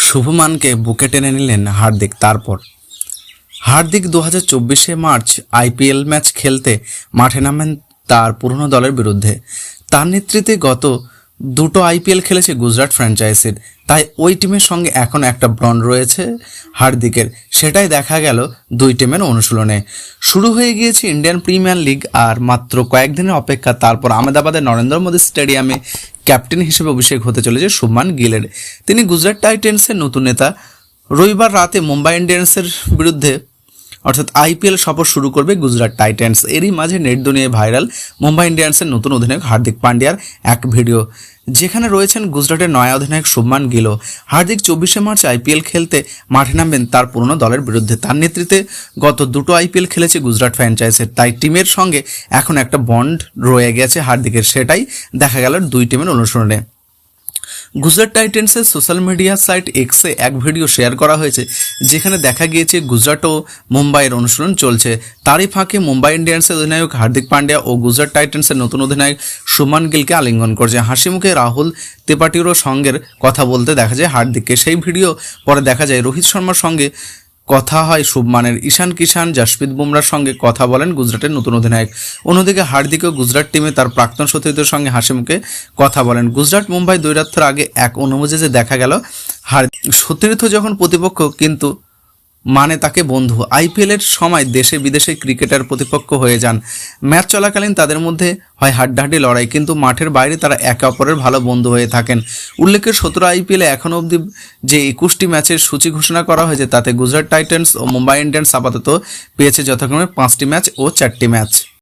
শুভমানকে বুকে টেনে নিলেন হার্দিক। তারপর হার্দিক 2024 মার্চ আইপিএল ম্যাচ খেলতে মাঠে নামেন তার পুরনো দলের বিরুদ্ধে। তার নেতৃত্বে গত দুটো আইপিএল খেলেছে গুজরাট ফ্র্যাঞ্চাইজির, তাই ওই টিমের সঙ্গে এখন একটা বন্ড রয়েছে হার্দিকের। সেটাই দেখা গেল দুই টিমের অনুশীলনে। শুরু হয়ে গিয়েছে ইন্ডিয়ান প্রিমিয়ার লিগ, আর মাত্র কয়েকদিনের অপেক্ষা, তারপর আহমেদাবাদের নরেন্দ্র মোদী স্টেডিয়ামে ক্যাপ্টেন হিসেবে অভিষেক হতে চলেছে শুভমান গিলের। তিনি গুজরাট টাইটেন্সের নতুন নেতা। রবিবার রাতে মুম্বাই ইন্ডিয়ান্সের বিরুদ্ধে অর্থাৎ আইপিএল সফর শুরু করবে গুজরাট টাইটেন্স। এরই মাঝে নেট দুনিয়ায় ভাইরাল মুম্বাই ইন্ডিয়ান্সের নতুন অধিনায়ক হার্দিক পান্ডিয়ার এক ভিডিও, যেখানে রয়েছেন গুজরাটের নয়া অধিনায়ক শুভমান গিলও। হার্দিক 24 মার্চ আইপিএল খেলতে মাঠে নামবেন তার পুরনো দলের বিরুদ্ধে। তার নেতৃত্বে গত দুটো আইপিএল খেলেছে গুজরাট ফ্র্যাঞ্চাইজির, তাই টিমের সঙ্গে এখন একটা বন্ড রয়ে গেছে হার্দিকের। সেটাই দেখা গেল দুই টিমের অনুশীলনে। গুজরাট টাইটেন্সের সোশ্যাল মিডিয়া সাইট এক্সে এক ভিডিও শেয়ার করা হয়েছে, যেখানে দেখা গিয়েছে গুজরাট ও মুম্বাইয়ের অনুশীলন চলছে। তারই ফাঁকে মুম্বাই ইন্ডিয়ান্সের অধিনায়ক হার্দিক পান্ডিয়া ও গুজরাট টাইটেন্সের নতুন অধিনায়ক শুভমান গিলকে আলিঙ্গন করছে। হাসি মুখে রাহুল ত্রিপাঠীরও সঙ্গের কথা বলতে দেখা যায় হার্দিককে। সেই ভিডিও পরে দেখা যায় রোহিত শর্মার সঙ্গে কথা হয় শুভমানের। ঈশান কিষান, জাসপ্রীত বুমরার সঙ্গে কথা বলেন গুজরাটের নতুন অধিনায়ক। অন্যদিকে হার্দিকও গুজরাট টিমে তার প্রাক্তন সতীর্থের সঙ্গে হাসি মুখে কথা বলেন। গুজরাট মুম্বাই দ্বৈরাত্র আগে এক অনুমোজে দেখা গেল সতীর্থ যখন প্রতিপক্ষ, কিন্তু মানে তাকে বন্ধু। আইপিএলের সময় দেশে বিদেশে ক্রিকেটার প্রতিপক্ষ হয়ে যান। ম্যাচ চলাকালীন তাদের মধ্যে হয় হাড্ডাহাড্ডি লড়াই, কিন্তু মাঠের বাইরে তারা একে অপরের ভালো বন্ধু হয়ে থাকেন। উল্লেখ্য 17 আইপিএলে এখনও অবধি যে 21টি ম্যাচের সূচি ঘোষণা করা হয়েছে, তাতে গুজরাট টাইটান্স ও মুম্বাই ইন্ডিয়ান্স আপাতত পেয়েছে যথাক্রমে 5টি ম্যাচ ও 4টি ম্যাচ।